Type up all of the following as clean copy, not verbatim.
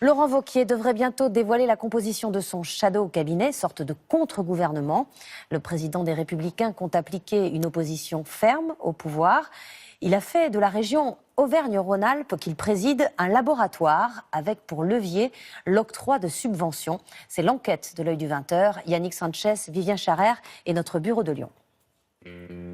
Laurent Wauquiez devrait bientôt dévoiler la composition de son shadow cabinet, sorte de contre-gouvernement. Le président des Républicains compte appliquer une opposition ferme au pouvoir. Il a fait de la région Auvergne-Rhône-Alpes qu'il préside un laboratoire avec pour levier l'octroi de subventions. C'est l'enquête de l'Œil du 20h. Yannick Sanchez, Vivien Charrère et notre bureau de Lyon.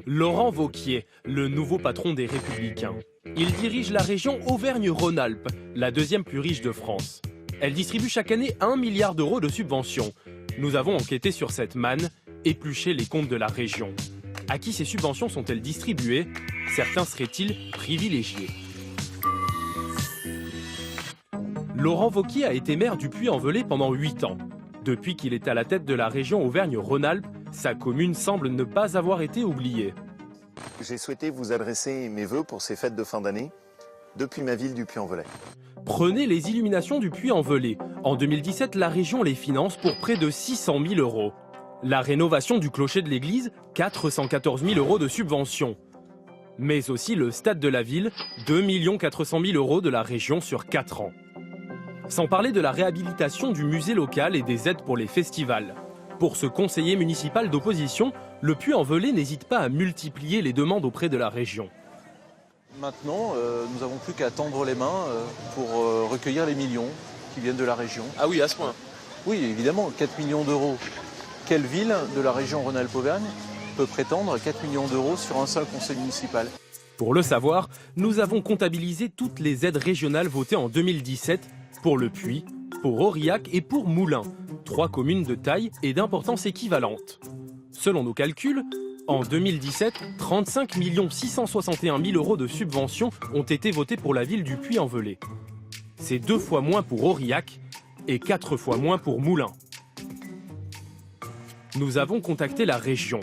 Laurent Wauquiez, le nouveau patron des Républicains. Il dirige la région Auvergne-Rhône-Alpes, la deuxième plus riche de France. Elle distribue chaque année 1 milliard d'euros de subventions. Nous avons enquêté sur cette manne, épluché les comptes de la région. À qui ces subventions sont-elles distribuées? Certains seraient-ils privilégiés? Laurent Wauquiez a été maire du Puy-en-Velay pendant 8 ans. Depuis qu'il est à la tête de la région Auvergne-Rhône-Alpes, sa commune semble ne pas avoir été oubliée. J'ai souhaité vous adresser mes vœux pour ces fêtes de fin d'année depuis ma ville du Puy-en-Velay. Prenez les illuminations du Puy-en-Velay. En 2017, la région les finance pour près de 600 000 euros. La rénovation du clocher de l'église, 414 000 euros de subvention. Mais aussi le stade de la ville, 2 400 000 euros de la région sur 4 ans. Sans parler de la réhabilitation du musée local et des aides pour les festivals. Pour ce conseiller municipal d'opposition, le Puy-en-Velay n'hésite pas à multiplier les demandes auprès de la région. Maintenant, nous n'avons plus qu'à tendre les mains pour recueillir les millions qui viennent de la région. Ah oui, à ce point? Oui, évidemment, 4 millions d'euros. Quelle ville de la région Rhône-Alpes-Auvergne peut prétendre 4 millions d'euros sur un seul conseil municipal? Pour le savoir, nous avons comptabilisé toutes les aides régionales votées en 2017 pour le Puy, pour Aurillac et pour Moulins, 3 communes de taille et d'importance équivalente. Selon nos calculs, en 2017, 35 661 000 euros de subventions ont été votés pour la ville du Puy-en-Velay. C'est 2 fois moins pour Aurillac et 4 fois moins pour Moulins. Nous avons contacté la région.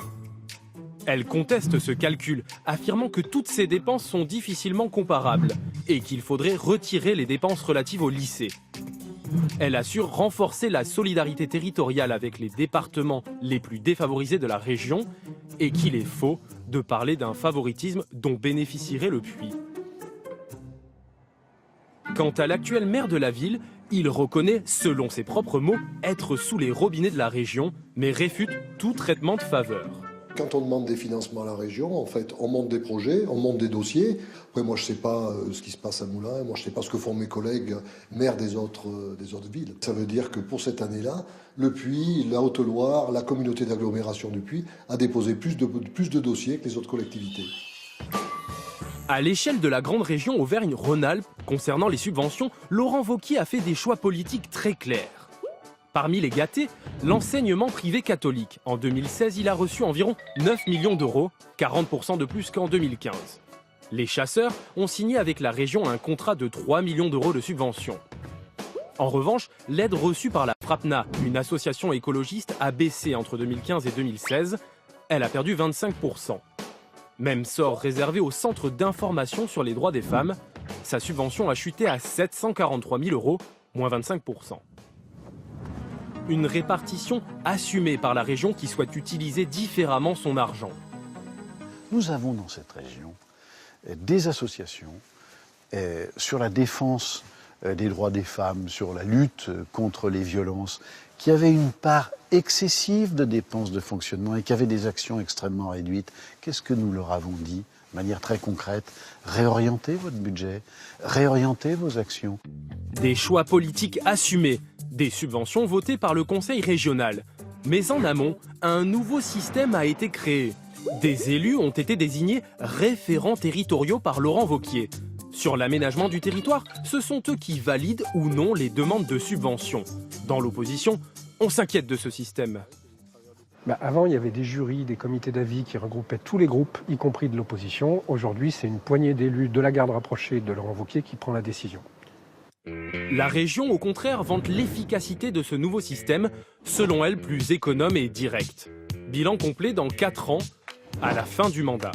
Elle conteste ce calcul, affirmant que toutes ces dépenses sont difficilement comparables et qu'il faudrait retirer les dépenses relatives au lycée. Elle assure renforcer la solidarité territoriale avec les départements les plus défavorisés de la région et qu'il est faux de parler d'un favoritisme dont bénéficierait le Puy. Quant à l'actuel maire de la ville, il reconnaît, selon ses propres mots, être sous les robinets de la région, mais réfute tout traitement de faveur. Quand on demande des financements à la région, en fait, on monte des projets, on monte des dossiers. Après, moi, je ne sais pas ce qui se passe à Moulins, moi, je ne sais pas ce que font mes collègues maires des autres villes. Ça veut dire que pour cette année-là, le Puy, la Haute-Loire, la communauté d'agglomération du Puy a déposé plus de dossiers que les autres collectivités. À l'échelle de la grande région Auvergne-Rhône-Alpes, concernant les subventions, Laurent Wauquiez a fait des choix politiques très clairs. Parmi les gâtés, l'enseignement privé catholique. En 2016, il a reçu environ 9 millions d'euros, 40% de plus qu'en 2015. Les chasseurs ont signé avec la région un contrat de 3 millions d'euros de subventions. En revanche, l'aide reçue par la FRAPNA, une association écologiste, a baissé entre 2015 et 2016. Elle a perdu 25%. Même sort réservé au Centre d'information sur les droits des femmes. Sa subvention a chuté à 743 000 euros, moins 25%. Une répartition assumée par la région qui souhaite utiliser différemment son argent. Nous avons dans cette région des associations sur la défense des droits des femmes, sur la lutte contre les violences, qui avaient une part excessive de dépenses de fonctionnement et qui avaient des actions extrêmement réduites. Qu'est-ce que nous leur avons dit de manière très concrète? Réorientez votre budget, réorientez vos actions. Des choix politiques assumés. Des subventions votées par le conseil régional. Mais en amont, un nouveau système a été créé. Des élus ont été désignés référents territoriaux par Laurent Wauquiez. Sur l'aménagement du territoire, ce sont eux qui valident ou non les demandes de subventions. Dans l'opposition, on s'inquiète de ce système. Avant, il y avait des jurys, des comités d'avis qui regroupaient tous les groupes, y compris de l'opposition. Aujourd'hui, c'est une poignée d'élus de la garde rapprochée de Laurent Wauquiez qui prend la décision. La région, au contraire, vante l'efficacité de ce nouveau système, selon elle plus économe et direct. Bilan complet dans 4 ans, à la fin du mandat.